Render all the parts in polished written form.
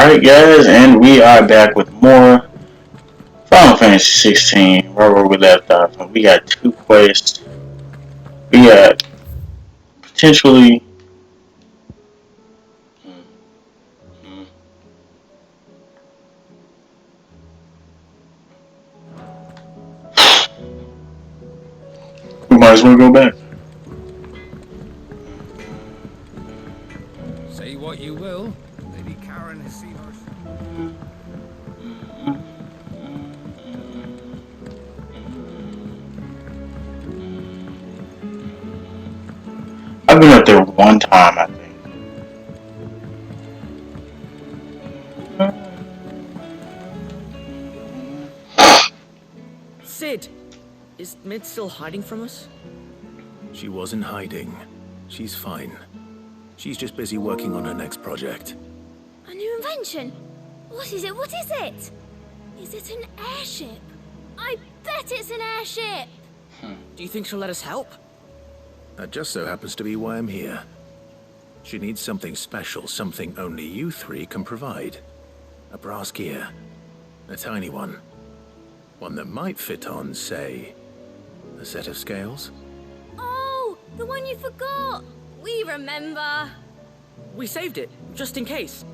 Alright guys, and we are back with more Final Fantasy 16, right where we left off. And we got two quests. We got potentially we might as well go back. Say what you will, Lady Karen has seen us. I've been up there one time, I think. Sid! Is Mid still hiding from us? She wasn't hiding. She's fine. She's just busy working on her next project. A new invention? What is it? What is it? Is it an airship? I bet it's an airship! Do you think she'll let us help? That just so happens to be why I'm here. She needs something special, something only you three can provide. A brass gear. A tiny one. One that might fit on, say, a set of scales? Oh, the one you forgot! We remember! We saved it, just in case.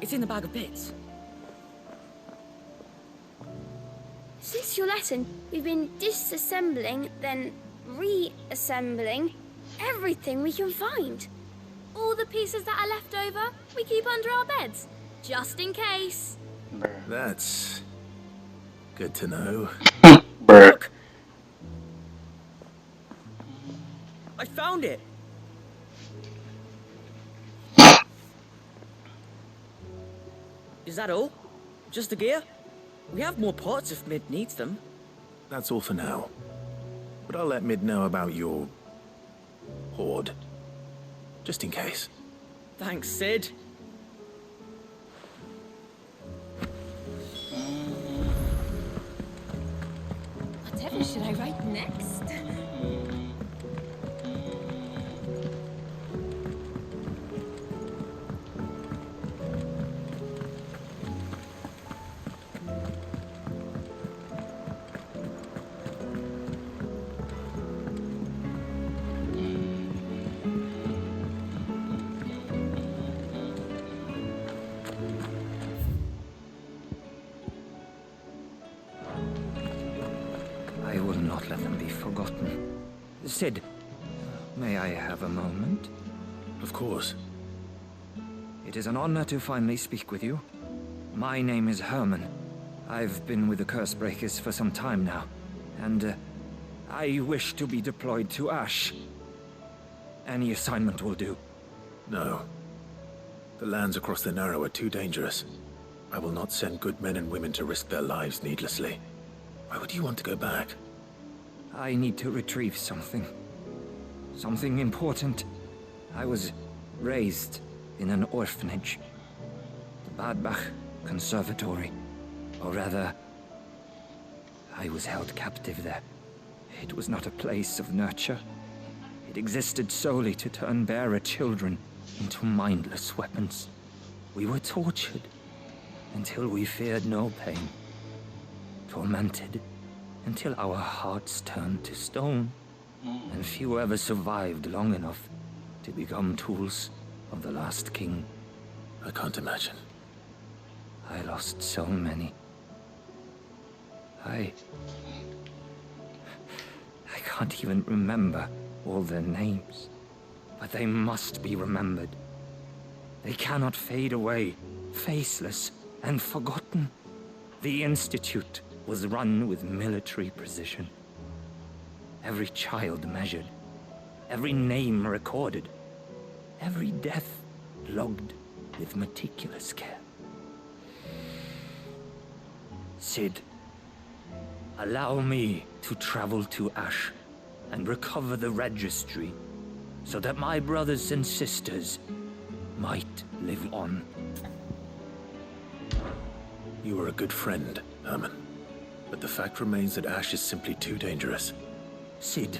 It's in the bag of bits. Since your lesson, we've been disassembling, then reassembling everything we can find. All the pieces that are left over, we keep under our beds, just in case. That's good to know. Look! I found it! Is that all? Just the gear? We have more parts if Mid needs them. That's all for now. But I'll let Mid know about your hoard. Just in case. Thanks, Sid. Whatever should I write next? I will not let them be forgotten. Sid, may I have a moment? Of course. It is an honor to finally speak with you. My name is Herman. I've been with the Cursebreakers for some time now, and I wish to be deployed to Ash. Any assignment will do. No. The lands across the Narrow are too dangerous. I will not send good men and women to risk their lives needlessly. Why would you want to go back? I need to retrieve something. Something important. I was raised in an orphanage. The Badbach Conservatory. Or rather, I was held captive there. It was not a place of nurture. It existed solely to turn bearer children into mindless weapons. We were tortured until we feared no pain. Tormented until our hearts turned to stone, and few ever survived long enough to become tools of the last king. I can't imagine. I lost so many. I can't even remember all their names, but they must be remembered. They cannot fade away, faceless and forgotten. The Institute was run with military precision. Every child measured, every name recorded, every death logged with meticulous care. Sid, allow me to travel to Ash and recover the registry so that my brothers and sisters might live on. You are a good friend, Herman. But the fact remains that Ash is simply too dangerous. Sid,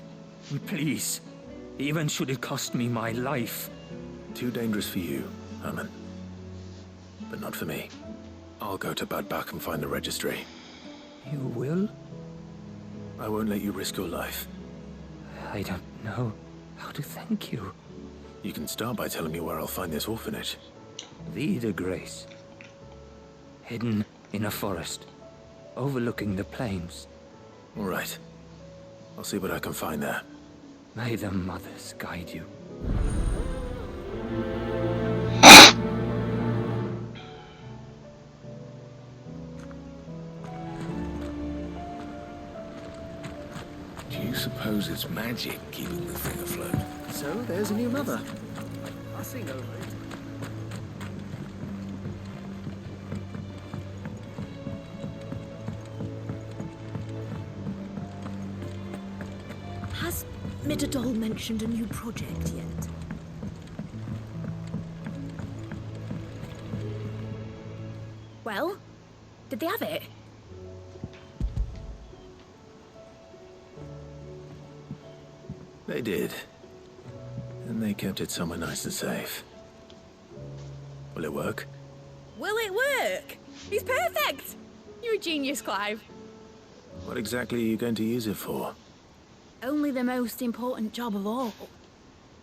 please. Even should it cost me my life. Too dangerous for you, Herman. but not for me. I'll go to Bad Bach and find the registry. You will? I won't let you risk your life. I don't know how to thank you. You can start by telling me where I'll find this orphanage. Vida Grace. Hidden in a forest, overlooking the plains. All right. I'll see what I can find there. May the mothers guide you. Do you suppose it's magic keeping the thing afloat? So, there's a new mother. I see no route. Has Midadol mentioned a new project yet? Well, did they have it? They did. And they kept it somewhere nice and safe. Will it work? Will it work? He's perfect! You're a genius, Clive. What exactly are you going to use it for? Only the most important job of all.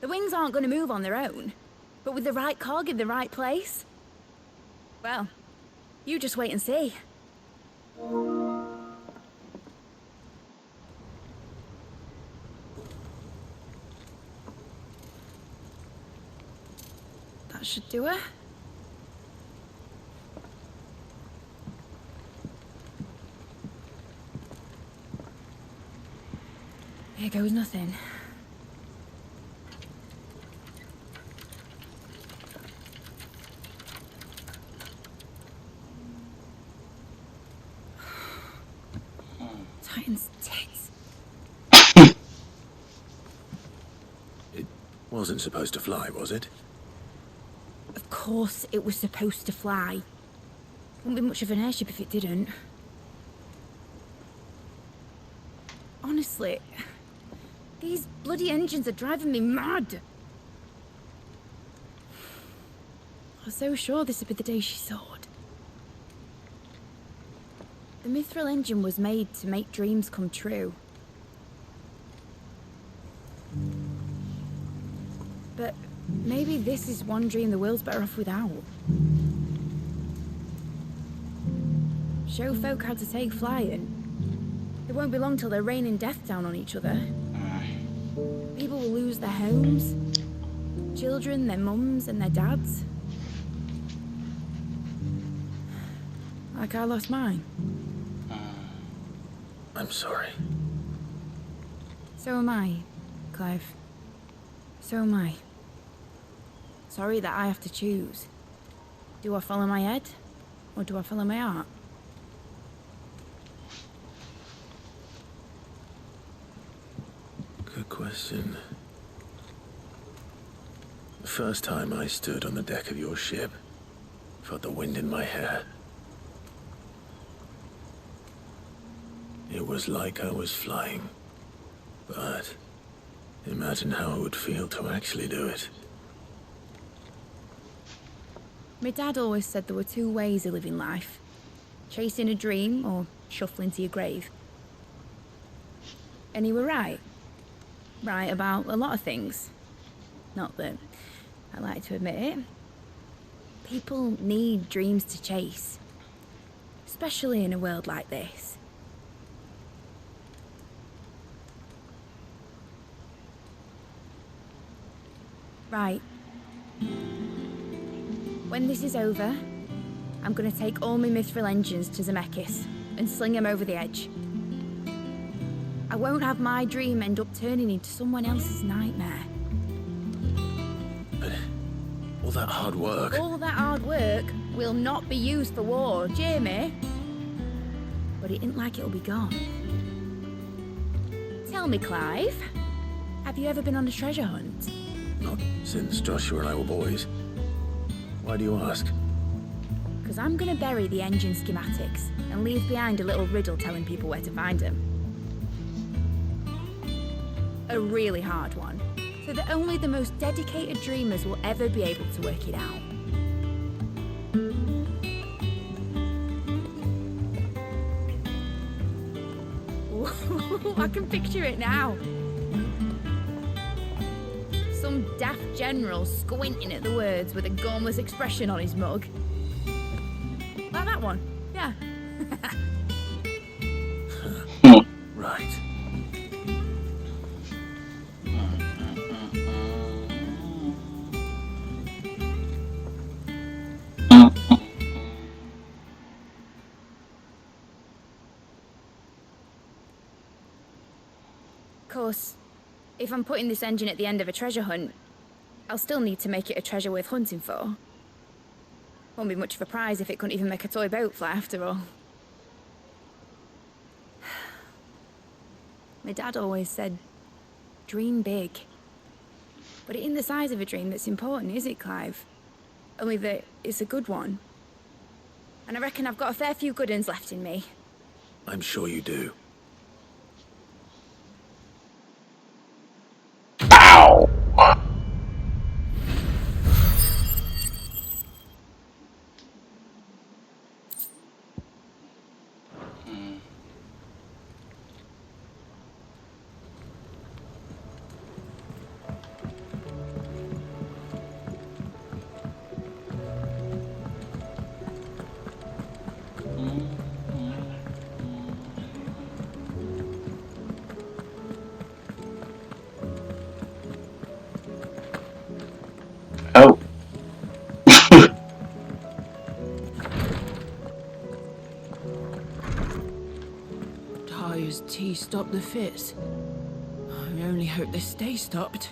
The wings aren't going to move on their own, but with the right cog in the right place. Well, you just wait and see. That should do it. Here goes nothing. Titan's tits. It wasn't supposed to fly, was it? Of course it was supposed to fly. Wouldn't be much of an airship if it didn't. Honestly, these bloody engines are driving me mad. I was so sure this would be the day she soared. The mithril engine was made to make dreams come true. But maybe this is one dream the world's better off without. Show folk how to take flying. It won't be long till they're raining death down on each other. People will lose their homes, children, their mums and their dads. Like I lost mine. I'm sorry. So am I, Clive. So am I. Sorry that I have to choose. Do I follow my head, or do I follow my heart? Good question. The first time I stood on the deck of your ship, felt the wind in my hair. It was like I was flying. But imagine how it would feel to actually do it. My dad always said there were two ways of living life. Chasing a dream or shuffling to your grave. And he were right. Right about a lot of things. Not that I like to admit it. People need dreams to chase. Especially in a world like this. Right. When this is over, I'm gonna take all my mithril engines to Zemeckis and sling them over the edge. I won't have my dream end up turning into someone else's nightmare. But all that hard work... All that hard work will not be used for war, Jamie. But it ain't like it'll be gone. Tell me, Clive, have you ever been on a treasure hunt? Not since Joshua and I were boys. Why do you ask? Because I'm gonna bury the engine schematics and leave behind a little riddle telling people where to find them. A really hard one, so that only the most dedicated dreamers will ever be able to work it out. I can picture it now. Some daft general squinting at the words with a gormless expression on his mug. Like that one, yeah. Right. Of course, if I'm putting this engine at the end of a treasure hunt, I'll still need to make it a treasure worth hunting for. Won't be much of a prize if it couldn't even make a toy boat fly after all. My dad always said, dream big. But it ain't the size of a dream that's important, is it, Clive? Only that it's a good one. And I reckon I've got a fair few good uns left in me. I'm sure you do. Ow! Oh. Tyre's tea stopped the fits. I only hope they stay stopped.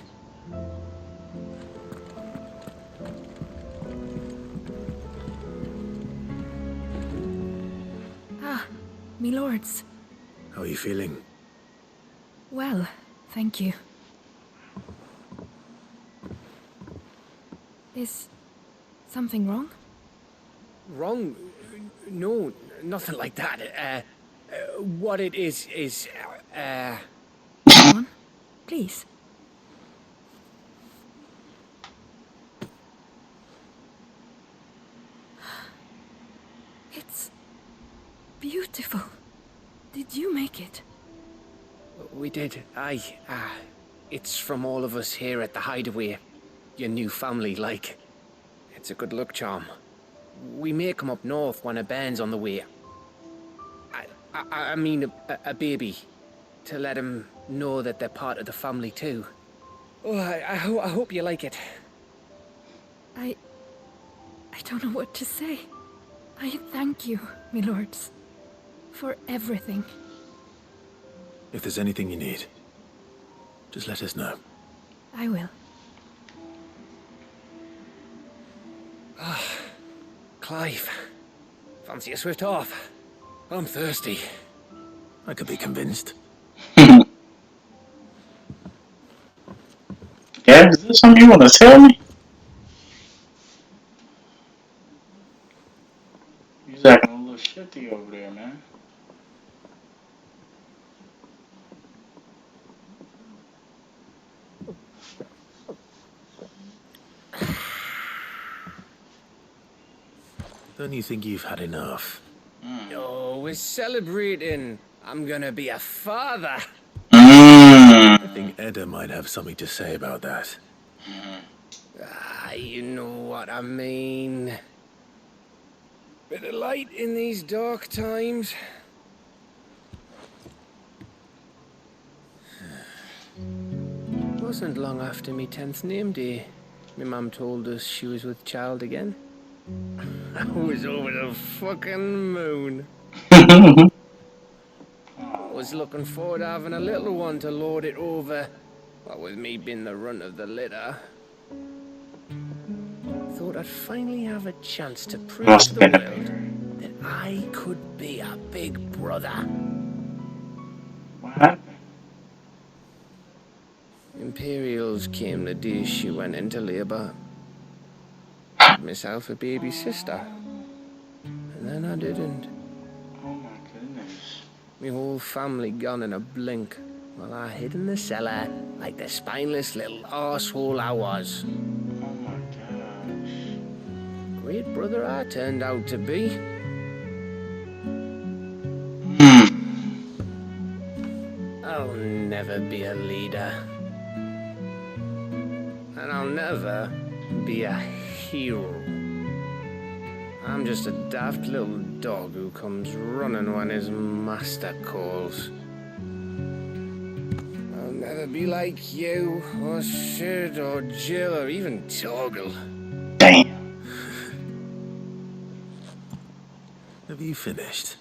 Ah, me lords. How are you feeling? Well, thank you. Is something wrong? Wrong? No, nothing like that. What it is, Come on, please. It's beautiful. Did you make it? we did. Aye, it's from all of us here at the Hideaway. Your new family, like. It's a good luck charm. We may come up north when a band's on the way. I mean a baby. To let him know that they're part of the family too. Oh, I hope you like it. I don't know what to say. I thank you, my lords, for everything. If there's anything you need, just let us know. I will. Clive, fancy a swift off? I'm thirsty. I could be convinced. Yeah, is this something you want to tell me? He's acting a little shifty over there, man. Don't you think you've had enough? Oh, we're celebrating. I'm gonna be a father. I think Edda might have something to say about that. You know what I mean. Bit of light in these dark times. Wasn't long after me 10th name day. My mum told us she was with child again. I was over the fucking moon. Was looking forward to having a little one to lord it over. What with me being the runt of the litter. Thought I'd finally have a chance to prove to the world that I could be a big brother. What happened? Imperials came the day she went into labour. Had myself a baby sister. And then I didn't. Oh my goodness. My whole family gone in a blink, while I hid in the cellar like the spineless little arsehole I was. Oh my gosh. Great brother I turned out to be. I'll never be a leader. And I'll never be a hero. I'm just a daft little dog who comes running when his master calls. I'll never be like you, or Sid, or Jill, or even Torgal. Damn. Have you finished?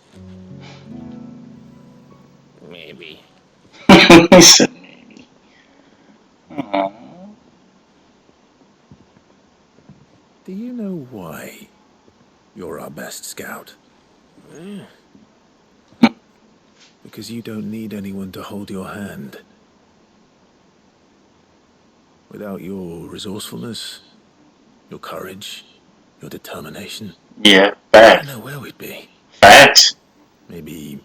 Maybe. He said maybe. Aww. Do you know why you're our best scout? Because you don't need anyone to hold your hand. Without your resourcefulness, your courage, your determination, Yeah, I facts. don't know where we'd be. Facts. Maybe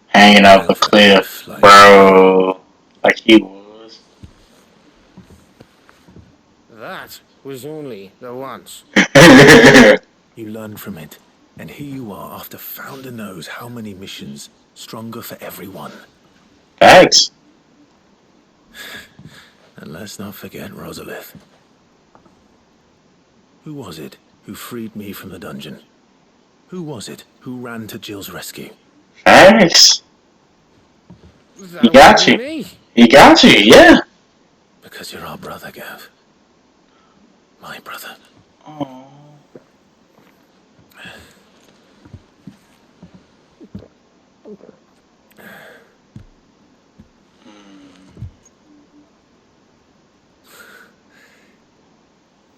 Hanging off a for cliff, life, like bro. Like he was. That was only the once. you learn from it, and here you are after Founder knows how many missions, stronger for everyone. Facts. And let's not forget Rosalith. Who was it who freed me from the dungeon? Who was it who ran to Jill's rescue? Facts. That He got would you. be me. He got you, yeah. Because you're our brother, Gav. My brother. Aww.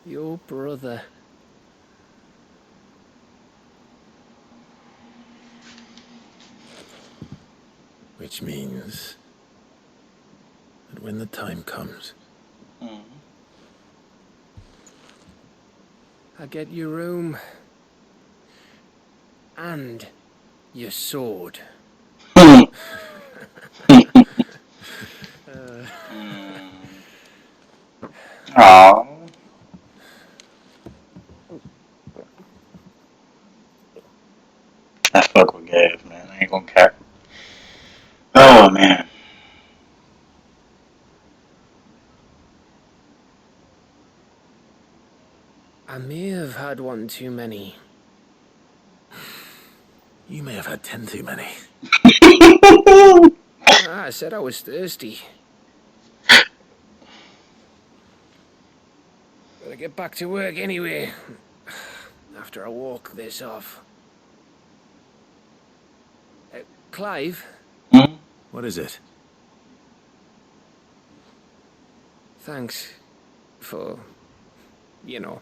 Your brother. Which means that when the time comes, I get your room. And your sword. Aww. I fuck with Gav, man. I ain't gonna cap. Oh, man. I may have had one too many. you may have had 10 too many. I said I was thirsty. Better get back to work anyway. After I walk this off. Clive? What is it? Thanks for, you know.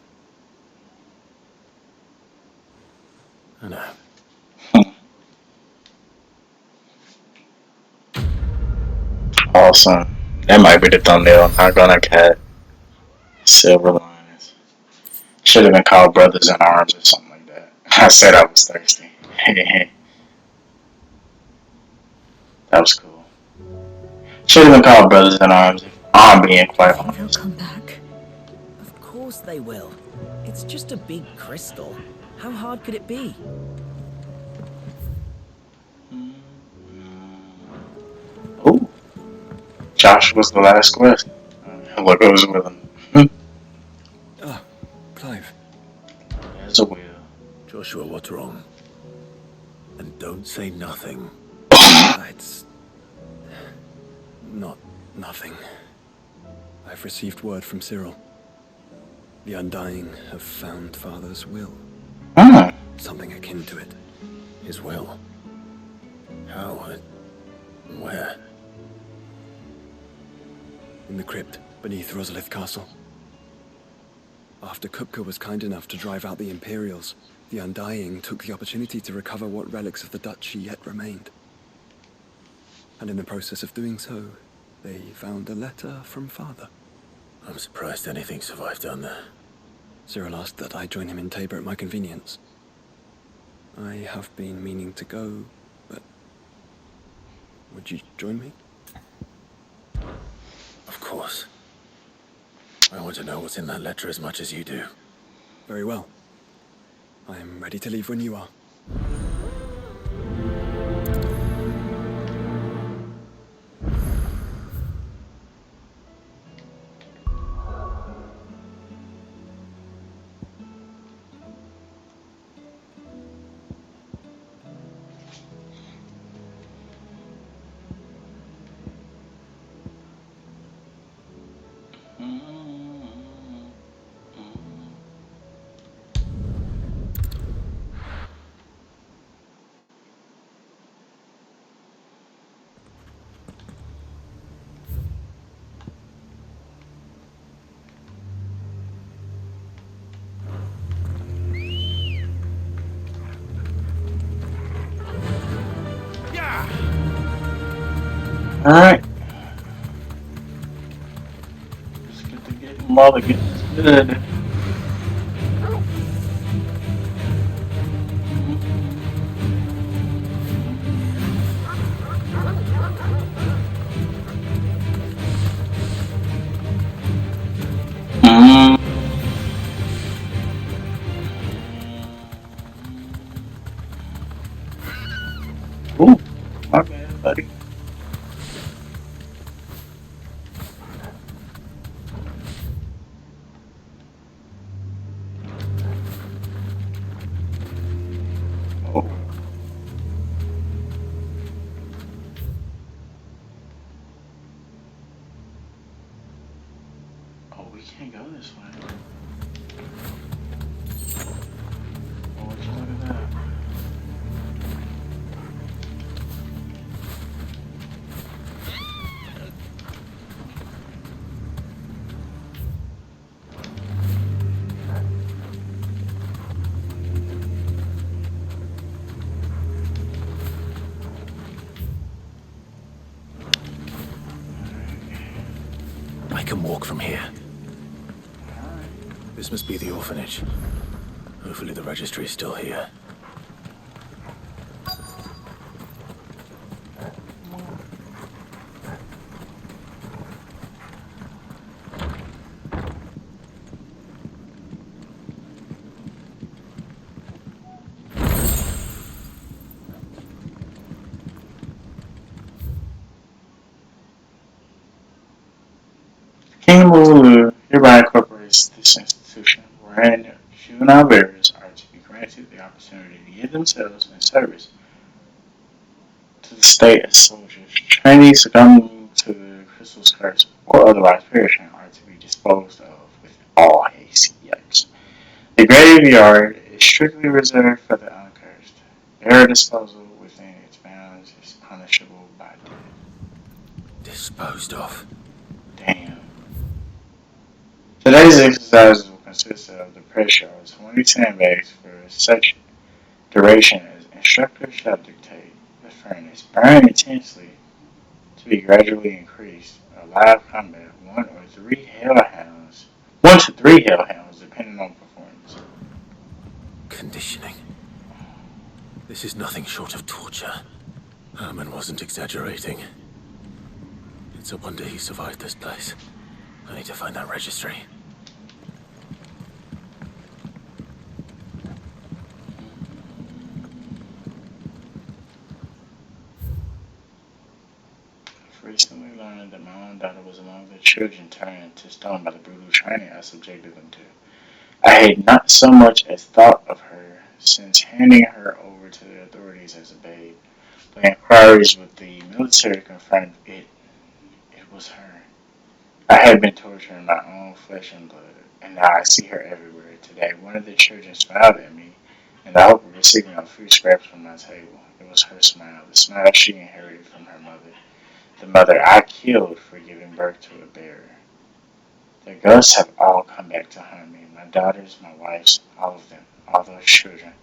I know. Awesome. That might be the thumbnail. Not gonna cap. Silver Linings. Should have been called Brothers in Arms or something like that. I said I was thirsty. That was cool. Should have been called Brothers in Arms if I'm being quite Think they'll honest. come back? Of course they will. It's just a big crystal. How hard could it be? Ooh. Josh was the last quest. Look who's with him. Ah, Clive. There's a wheel. Joshua, what's wrong? And don't say nothing. It's not nothing. I've received word from Cyril. The Undying have found Father's will. Something akin to it. His will. How and where? In the crypt beneath Rosalith Castle. After Kupka was kind enough to drive out the Imperials, the Undying took the opportunity to recover what relics of the Duchy yet remained. And in the process of doing so, they found a letter from Father. I'm surprised anything survived down there. Cyril asked that I join him in Tabor at my convenience. I have been meaning to go, but would you join me? Of course. I want to know what's in that letter as much as you do. Very well. I am ready to leave when you are. Alright. Let's get to getting while the getting is good. Mm. Ooh, my bad, buddy. Oh. Oh, we can't go this way. Oh, would you look at that? I can walk from here. This must be the orphanage. Hopefully the registry is still here. King Lulu hereby incorporates this institution wherein juvenile bearers are to be granted the opportunity to give themselves in service to the state as soldiers. Trainees succumbing to the crystal's curse or otherwise perishing are to be disposed of with all haste. Yikes. The graveyard is strictly reserved for the uncursed. Bearer disposal within its bounds is punishable by death. Disposed of. Damn. Today's exercises will consist of the press yards, 20 sandbags for such duration as instructor shall dictate. The furnace, burn intensely to be gradually increased. A live combat, 1 to 3 hellhounds, depending on performance. Conditioning. This is nothing short of torture. Herman wasn't exaggerating. It's a wonder he survived this place. I need to find that registry. I've recently learned that my own daughter was among the children turned to stone by the brutal training I subjected them to. I had not so much as thought of her since handing her over to the authorities as a babe. But inquiries with the military confirmed it was her. I had been torturing my own flesh and blood, and now I see her everywhere. Today, one of the children smiled at me in the hope of receiving a few scraps from my table. It was her smile, the smile she inherited from her mother, the mother I killed for giving birth to a bearer. The ghosts have all come back to haunt me. My daughters, my wives, all of them, all those children.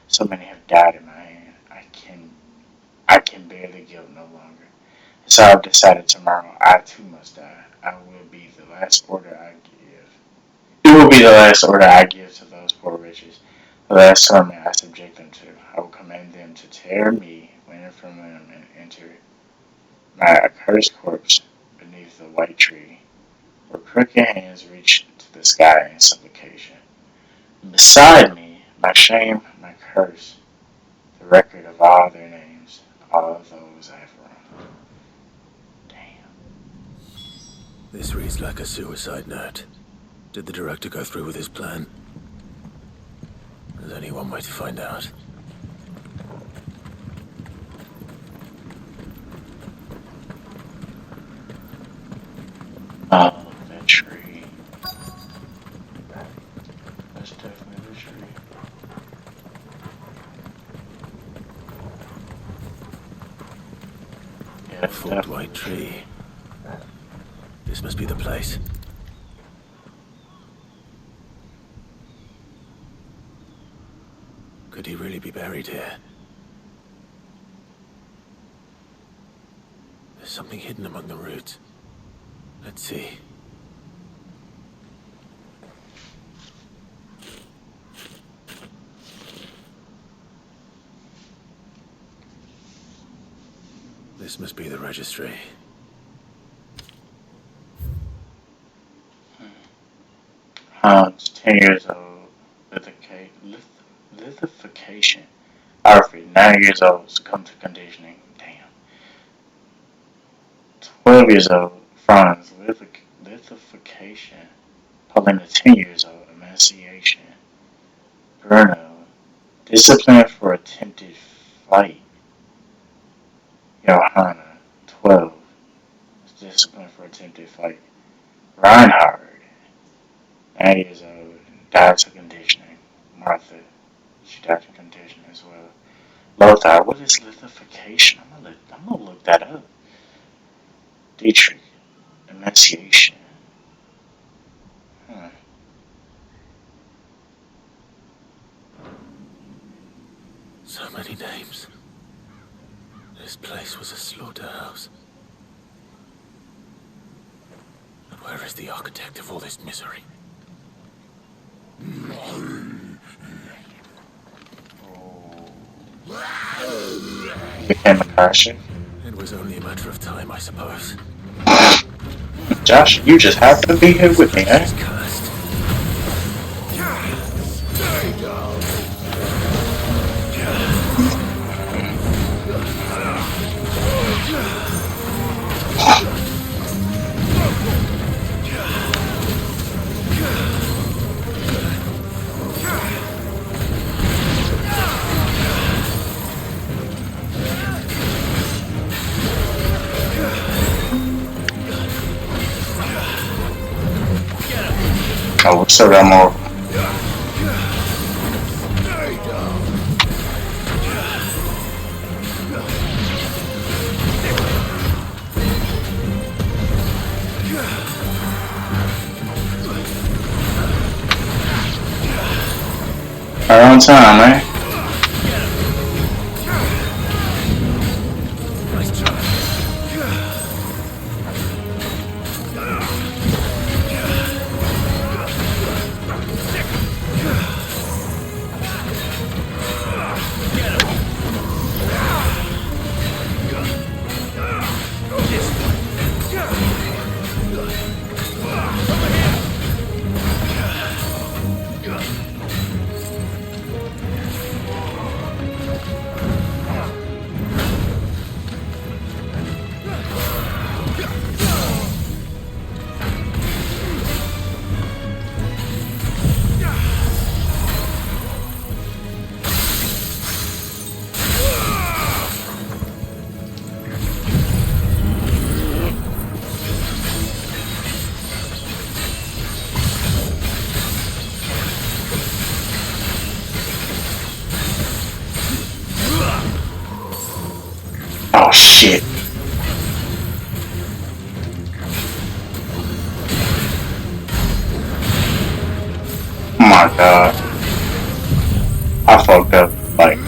So many have died in my hand. I can bear the guilt no longer. So I've decided tomorrow I too must die. I will be the last order I give. It will be the last order I give to those poor wretches. The last torment I subject them to. I will command them to tear me limb from limb and enter my accursed corpse beneath the white tree, where crooked hands reach to the sky in supplication. And beside me, my shame, my curse, the record of all their names, all of those I have wronged. Damn. This reads like a suicide note. Did the director go through with his plan? There's only one way to find out. Oh, that tree. That's definitely the tree. Yeah, A forked white tree. This must be the place. Could he really be buried here? The There's something hidden among the roots. Let's see. This must be the registry. Hans, 10 years old, lithification. Alfred, 9 years old, succumbed to conditioning. Damn. 12 years old, Franz, lithification. Paulina, 10 years old, emaciation. Bruno, discipline for attempted flight. Johanna, 12, discipline for attempted flight. Reinhard, 9 years old, died to conditioning. Martha, she died to conditioning as well. Lothar, what is lithification? I'm gonna look that up. Dietrich, emaciation. Huh. So many names. This place was a slaughterhouse. But where is the architect of all this misery? Became a Akashic. It was only a matter of time, I suppose. Josh, you just have to be here with me, eh? It's cursed. Oh, what's up, more? Right on time, eh? Nice try. Oh shit. Oh my god. I fucked up. Like,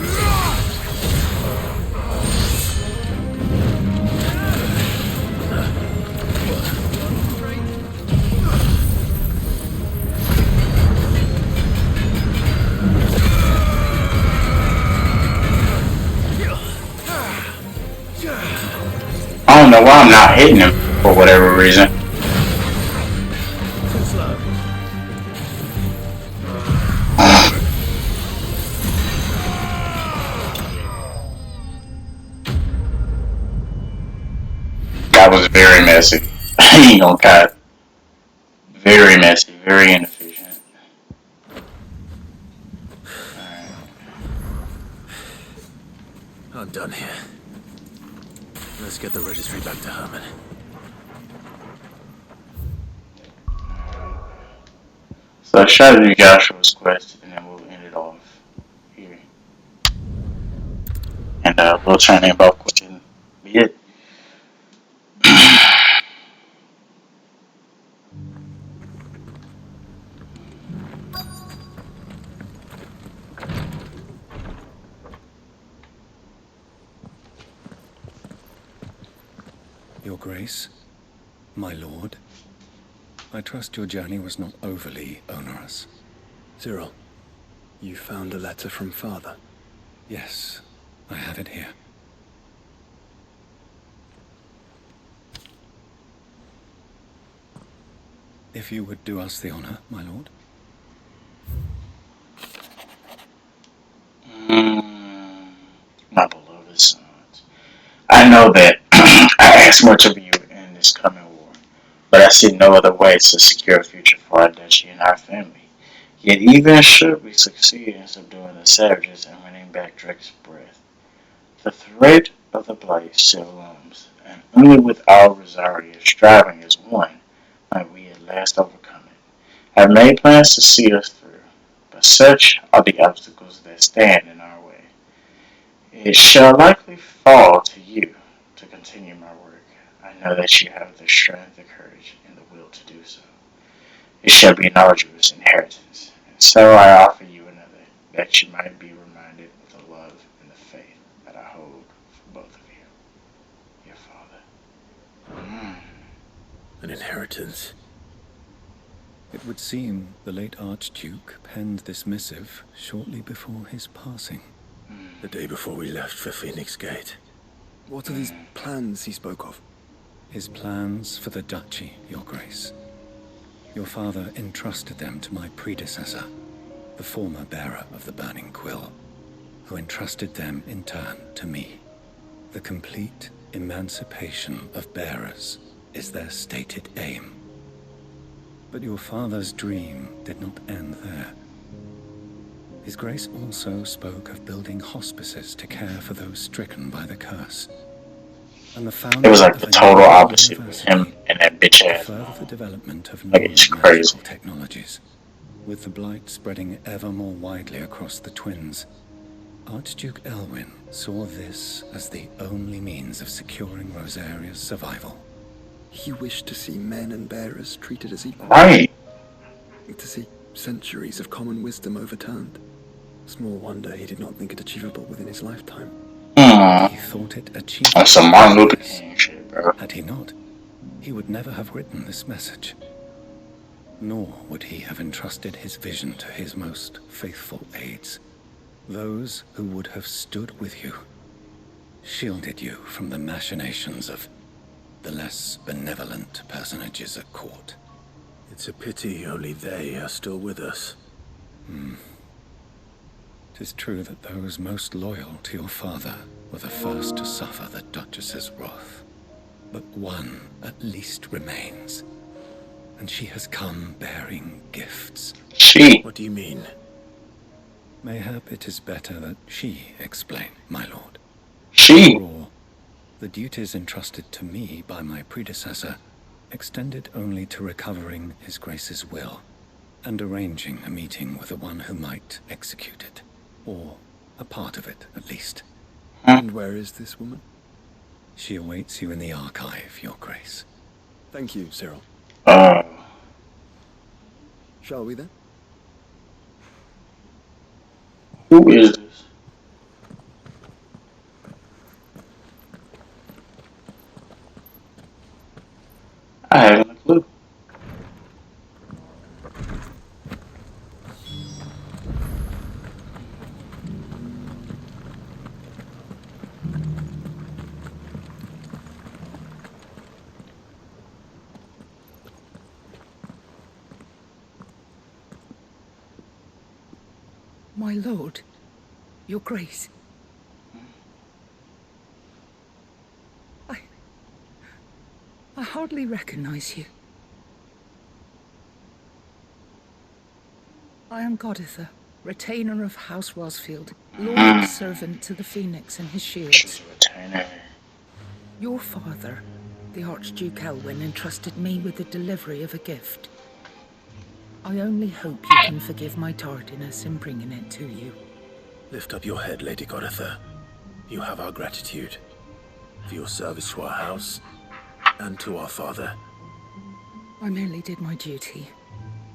I don't know why I'm not hitting him for whatever reason. Too slow. That was very messy. I ain't gonna cut. Very messy, very inefficient. Alright. I'm done here. Let's get the registry back to Herman. So I shot to do Joshua's quest, and then we'll end it off here. And we'll turn in both quests and be it. Your Grace, my lord, I trust your journey was not overly onerous. Cyril, you found a letter from Father? Yes, I have it here. If you would do us the honor, my lord. My beloved sons, I know that I ask much of you in this coming war, but I see no other way to secure a future for our duchy and our family. Yet even should we succeed in subduing the savages and winning back Drake's breath, the threat of the blight still looms, and only with our Rosaria striving as one might we at last overcome it. I have made plans to see us through, but such are the obstacles that stand in our way. It shall likely fall to you to continue my work. I know that you have the strength, the courage, and the will to do so. It shall be an arduous inheritance, and so I offer you another, that you might be reminded of the love and the faith that I hold for both of you. Your father. An inheritance. It would seem the late Archduke penned this missive shortly before his passing. The day before we left for Phoenix Gate. What are these plans he spoke of? His plans for the duchy, Your Grace. Your father entrusted them to my predecessor, the former bearer of the Burning Quill, who entrusted them in turn to me. The complete emancipation of bearers is their stated aim. But your father's dream did not end there. His Grace also spoke of building hospices to care for those stricken by the curse. And the founding It was like the total opposite with him and that bitch ass. Further the development of magical technologies. With the blight spreading ever more widely across the twins, Archduke Elwyn saw this as the only means of securing Rosaria's survival. He wished to see men and bearers treated as equals. Right. To see centuries of common wisdom overturned. Small wonder he did not think it achievable within his lifetime. He thought it achievable. That's some Martin Luther King shit, bro. Had he not, he would never have written this message. Nor would he have entrusted his vision to his most faithful aides. Those who would have stood with you, shielded you from the machinations of the less benevolent personages at court. It's a pity only they are still with us. 'Tis true that those most loyal to your father were the first to suffer the Duchess's wrath. But one at least remains, and she has come bearing gifts. She? What do you mean? Mayhap it is better that she explain, my lord. She? Or the duties entrusted to me by my predecessor extended only to recovering His Grace's will and arranging a meeting with the one who might execute it, or a part of it at least. And where is this woman? She awaits you in the archive, Your Grace. Thank you, Cyril. Shall we then? Who is this? I haven't a clue. My lord, your grace. I hardly recognize you. I am Goditha, retainer of House Rosfield, loyal servant to the Phoenix and his shields. She's a retainer. Your father, the Archduke Elwyn, entrusted me with the delivery of a gift. I only hope you can forgive my tardiness in bringing it to you. Lift up your head, Lady Goditha. You have our gratitude for your service to our house and to our father. I merely did my duty,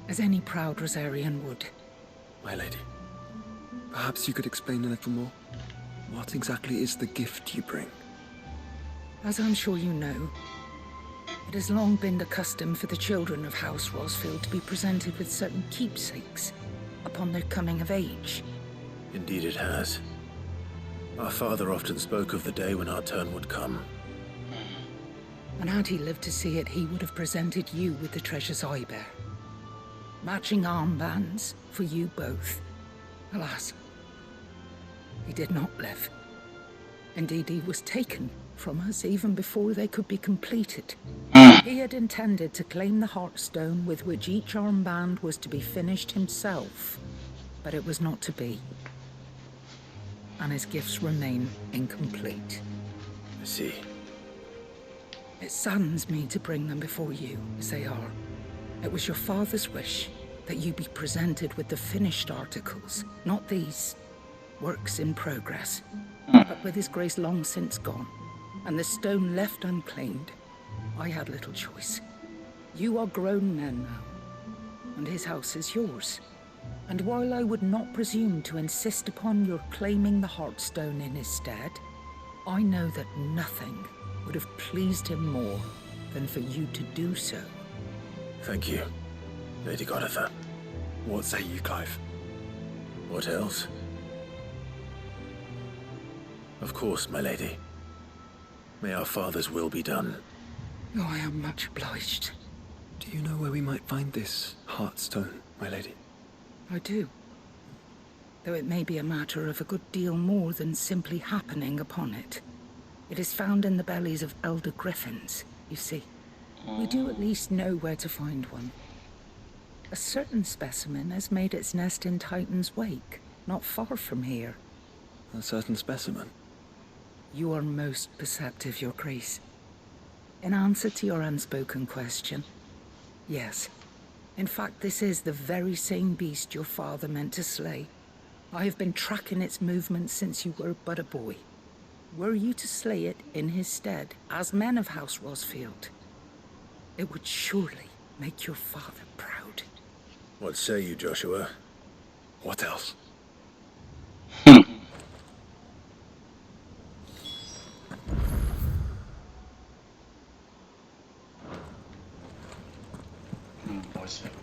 as any proud Rosarian would. My lady, perhaps you could explain a little more? What exactly is the gift you bring? As I'm sure you know, It has long been the custom for the children of House Rosfield to be presented with certain keepsakes upon their coming of age. Indeed it has. Our father often spoke of the day when our turn would come. And had he lived to see it, he would have presented you with the treasures I bear. Matching armbands for you both. Alas, he did not live. Indeed, he was taken from us even before they could be completed. He had intended to claim the Heartstone with which each armband was to be finished himself, but it was not to be. And his gifts remain incomplete. I see. It saddens me to bring them before you, as they are. It was your father's wish that you be presented with the finished articles, not these works in progress. But with his grace long since gone, and the stone left unclaimed, I had little choice. You are grown men now, and his house is yours. And while I would not presume to insist upon your claiming the Heartstone in his stead, I know that nothing would have pleased him more than for you to do so. Thank you, Lady Goditha. What say you, Clive? What else? Of course, my lady. May our father's will be done. Oh, I am much obliged. Do you know where we might find this Heartstone, my lady? I do. Though it may be a matter of a good deal more than simply happening upon it. It is found in the bellies of elder griffins, you see. We do at least know where to find one. A certain specimen has made its nest in Titan's Wake, not far from here. A certain specimen? You are most perceptive, Your Grace. In answer to your unspoken question, yes. In fact, this is the very same beast your father meant to slay. I have been tracking its movements since you were but a boy. Were you to slay it in his stead, as men of House Rosfield, it would surely make your father proud. What say you, Joshua? What else?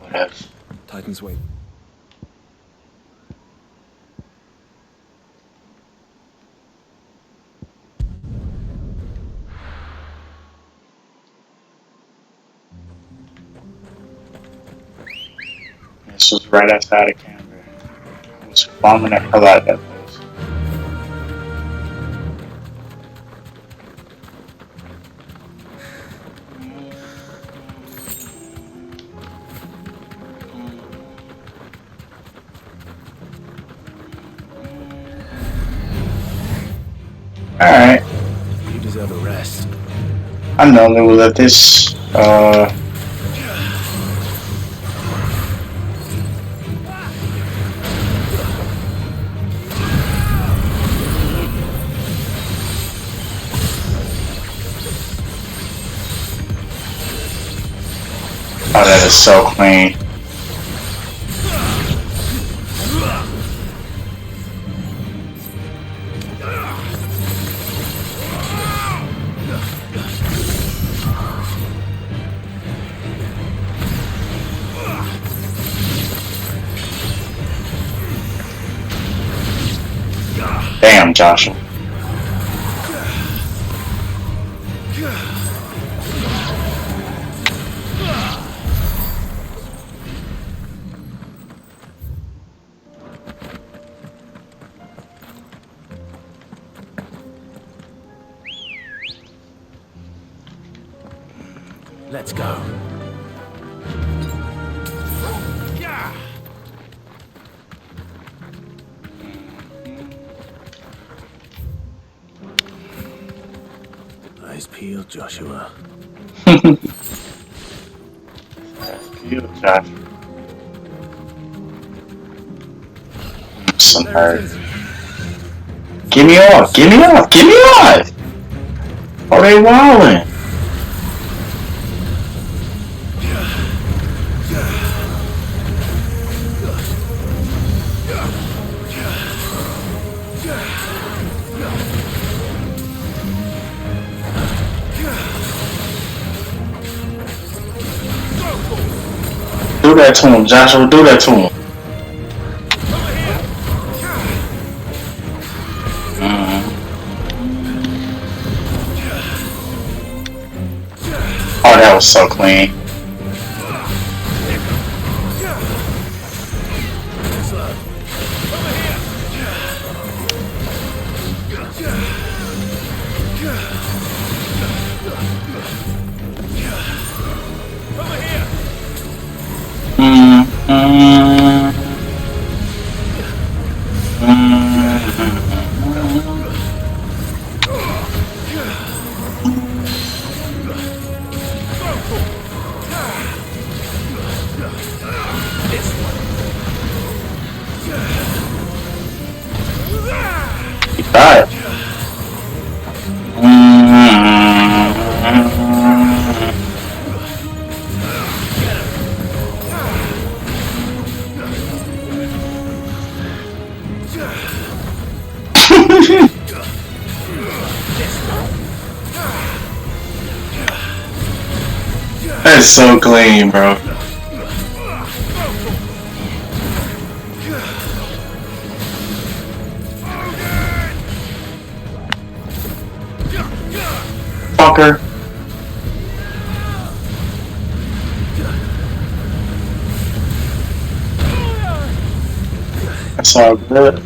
What else? Titan's Wake. This was right outside of Canberra. I was bombing the hell out of that place. Alright. You deserve a rest. I normally will let this, oh, that is so clean. Damn, Joshua. Let's go. Eyes peeled, Joshua. Peeled, Joshua. Some hurt. Get me off! Get me off! Get me off! Oh, they wildin'. Do that to him, Joshua. Do that to him. Oh, that was so clean. He died. That's so clean, bro. Fucker. That's all good.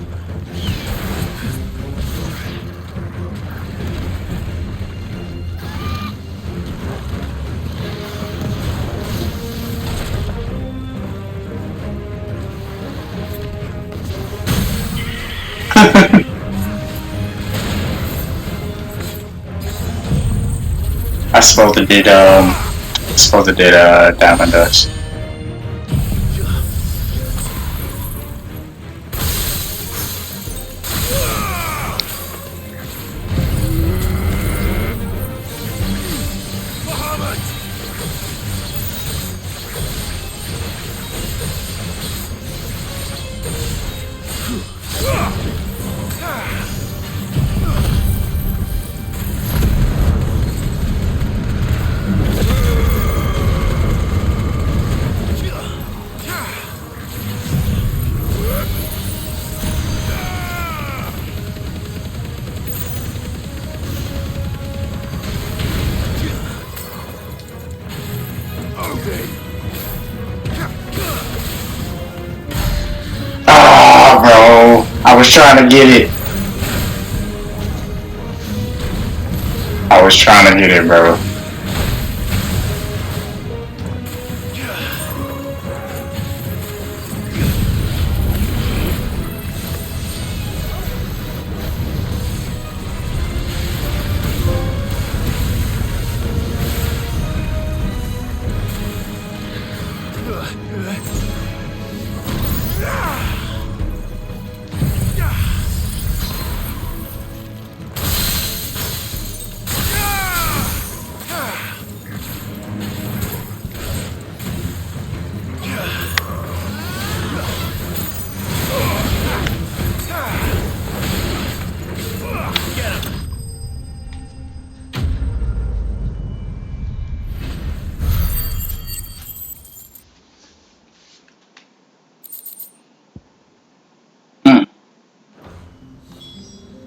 I suppose it did, Diamond Dust. Oh, bro. I was trying to get it. I was trying to get it, bro.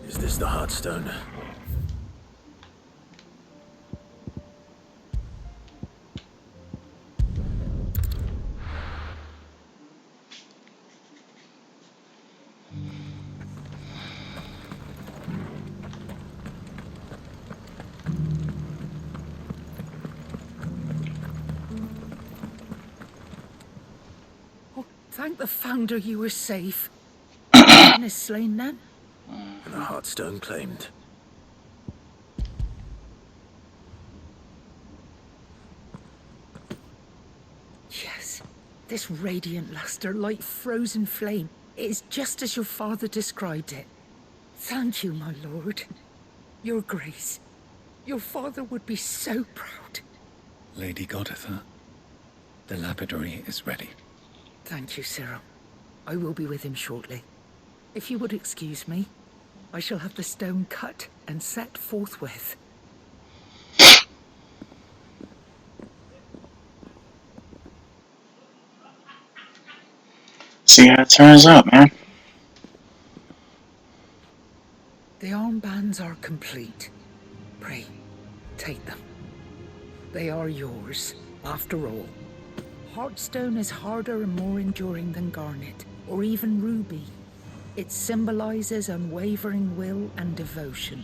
Is this the Heartstone? Oh, thank the Founder you were safe. And is slain then? And the Heartstone claimed. Yes. This radiant luster, like frozen flame, it is just as your father described it. Thank you, my lord. Your grace. Your father would be so proud. Lady Goditha, the lapidary is ready. Thank you, Cyril. I will be with him shortly. If you would excuse me, I shall have the stone cut and set forthwith. See how it turns out, man. The armbands are complete. Pray, take them. They are yours, after all. Heartstone is harder and more enduring than garnet, or even ruby. It symbolizes unwavering will and devotion.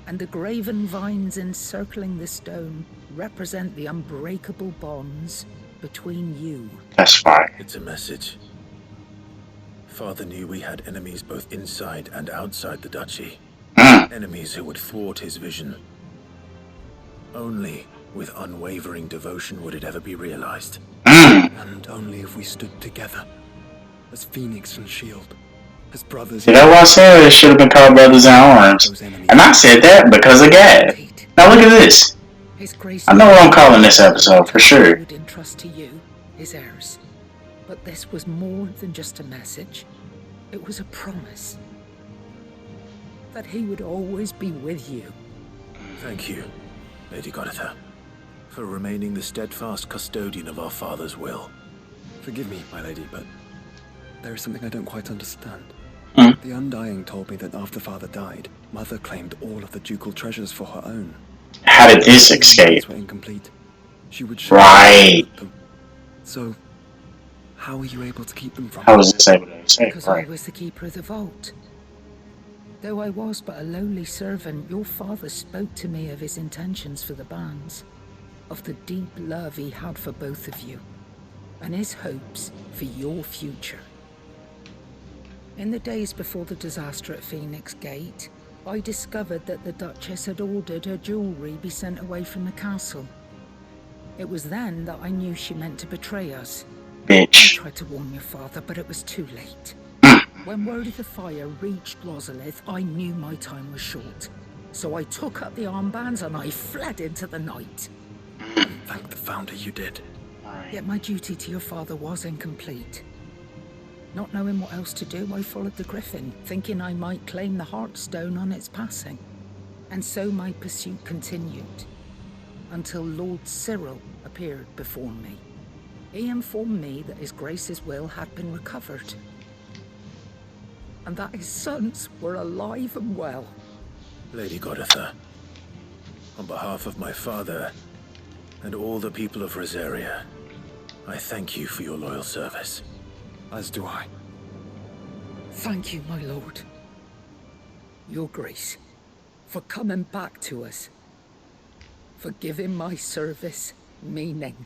And the graven vines encircling the stone represent the unbreakable bonds between you. That's fire. It's a message. Father knew we had enemies both inside and outside the duchy. Enemies who would thwart his vision. Only with unwavering devotion would it ever be realized. And only if we stood together, as Phoenix and Shield, as brothers. See, that's why I said it should have been called Brothers in Arms. And I said that because of Gad. Now look at this. I know what I'm calling this episode for sure. Would entrust to you, his heirs. But this was more than just a message. It was a promise that he would always be with you. Thank you, Lady Goditha, for remaining the steadfast custodian of our father's will. Forgive me, my lady, but there is something I don't quite understand. Hmm? The Undying told me that after father died, mother claimed all of the ducal treasures for her own. How did this escape? Were incomplete. She would Right. them. So, how were you able to keep them from How was this able to escape? Because I Right. was the keeper of the vault. Though I was but a lowly servant, your father spoke to me of his intentions for the bands, of the deep love he had for both of you, and his hopes for your future. In the days before the disaster at Phoenix Gate, I discovered that the Duchess had ordered her jewelry be sent away from the castle. It was then that I knew she meant to betray us. Bitch. I tried to warn your father, but it was too late. When word of the fire reached Lozalith, I knew my time was short. So I took up the armbands and I fled into the night. Thank the Founder you did. Yet my duty to your father was incomplete. Not knowing what else to do, I followed the Griffin, thinking I might claim the Heartstone on its passing. And so my pursuit continued, until Lord Cyril appeared before me. He informed me that His Grace's will had been recovered, and that his sons were alive and well. Lady Goditha, on behalf of my father and all the people of Rosaria, I thank you for your loyal service. As do I. Thank you, my lord. Your Grace, for coming back to us, for giving my service meaning.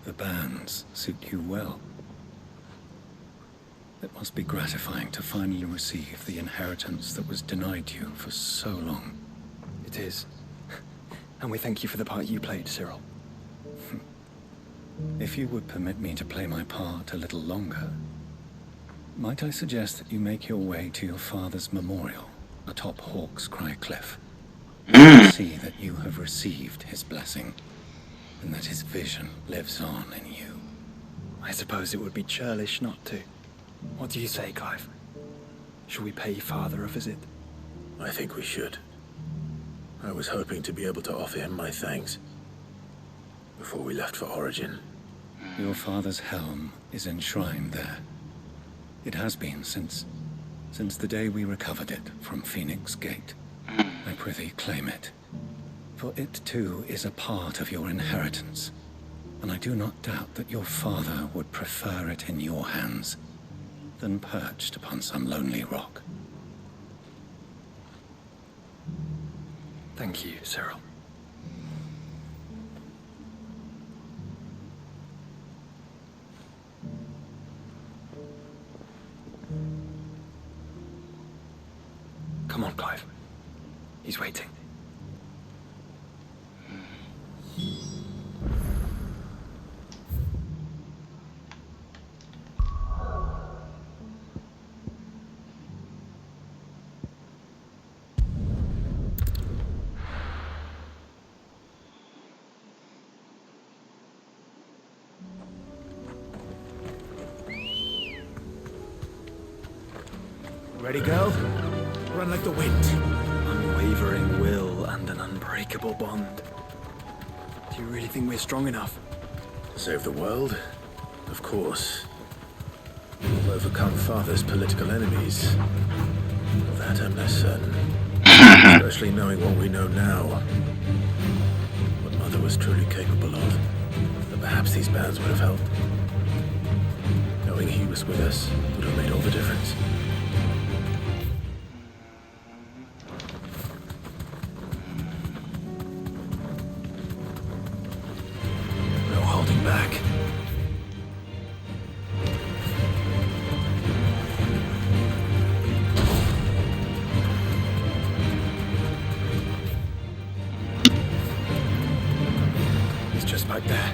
The bands suit you well. It must be gratifying to finally receive the inheritance that was denied you for so long. It is. And we thank you for the part you played, Cyril. If you would permit me to play my part a little longer, might I suggest that you make your way to your father's memorial atop Hawk's Cry Cliff? See that you have received his blessing, and that his vision lives on in you. I suppose it would be churlish not to. What do you say, Clive? Shall we pay father a visit? I think we should. I was hoping to be able to offer him my thanks before we left for Origin. Your father's helm is enshrined there. It has been since the day we recovered it from Phoenix Gate. I prithee claim it, for it too is a part of your inheritance, and I do not doubt that your father would prefer it in your hands than perched upon some lonely rock. Thank you, Cyril. Come on, Clive. He's waiting. Ready, go? Run like the wind. unwavering will and an unbreakable bond. Do you really think we're strong enough? To save the world? Of course. We'll overcome Father's political enemies. Of that I'm less certain. Especially knowing what we know now. What Mother was truly capable of. But perhaps these bands would have helped. Knowing he was with us would have made all the difference. No holding back. He's just back there.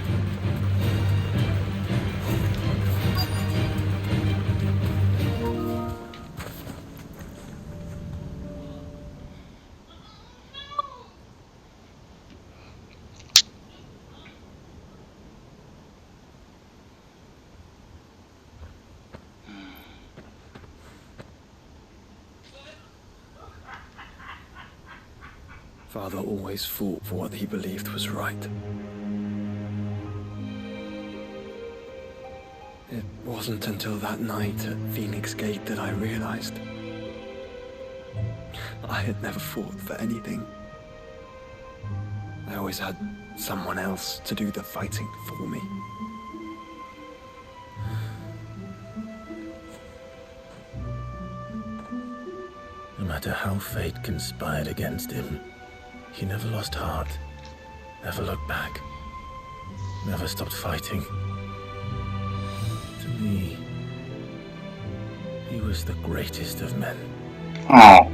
Father always fought for what he believed was right. It wasn't until that night at Phoenix Gate that I realized I had never fought for anything. I always had someone else to do the fighting for me. No matter how fate conspired against him, he never lost heart, never looked back, never stopped fighting. To me, he was the greatest of men. Oh.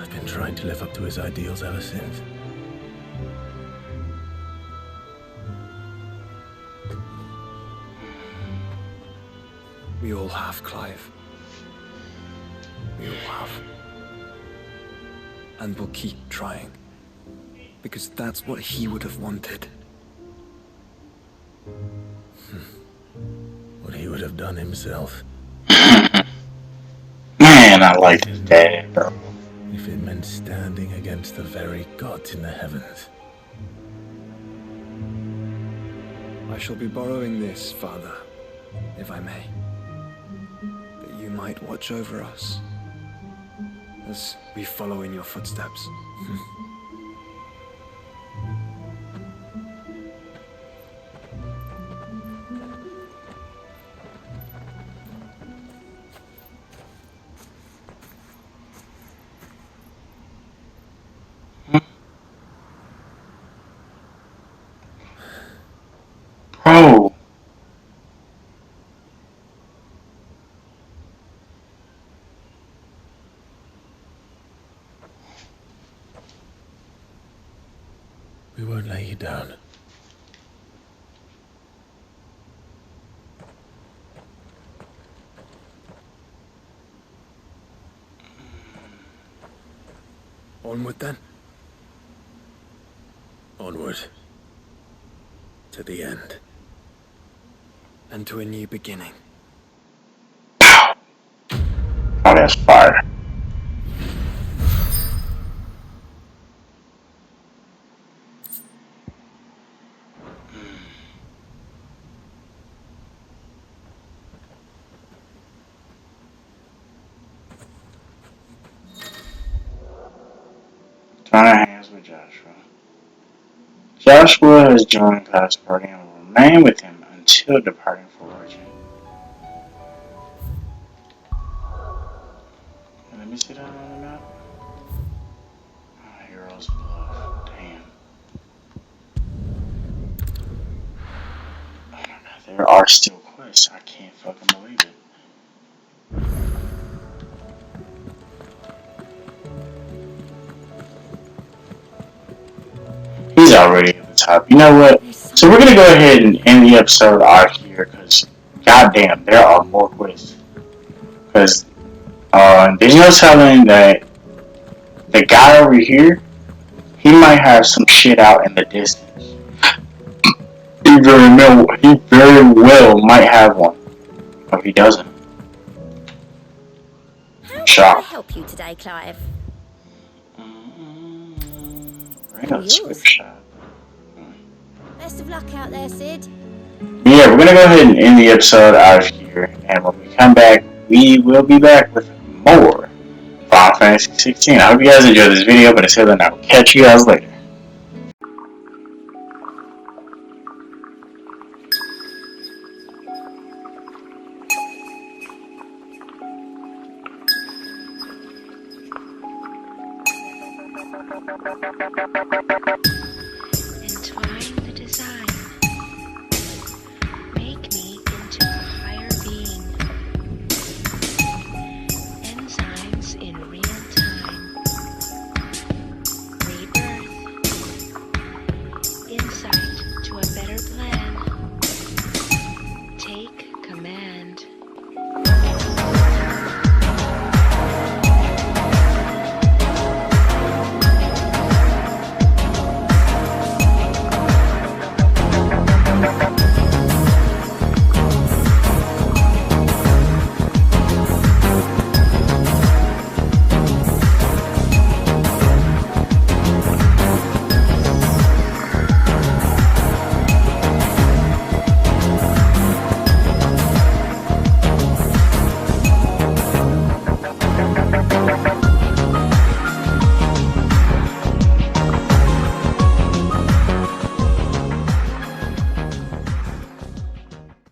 I've been trying to live up to his ideals ever since. We all have, Clive. We all have. And we'll keep trying. Because that's what he would have wanted. What he would have done himself. Man, I like his dad, bro. If it meant standing against the very gods in the heavens. I shall be borrowing this, Father, if I may. That you might watch over us as we follow in your footsteps. Bro. We won't lay you down. Onward then. Onward. To the end. And to a new beginning. Oh, that's fire. Join hands with Joshua. Joshua has joined God's party and will remain with him until departing for origin. Let me see that on the map. Oh, Heroes Bluff. Damn. There are still quests. I can't fucking believe it. He's already at the top. You know what? So we're gonna go ahead and end the episode out here because, goddamn, there are more quests. Because there's no telling that the guy over here, he might have some shit out in the distance. He very well might have one, but he doesn't. I'm shocked. help you today, Clive? Random script shop. Best of luck out there, Sid. Yeah, we're gonna go ahead and end the episode out here, and when we come back, we will be back with more Final Fantasy 16. I hope you guys enjoyed this video, but until then, I will catch you guys later.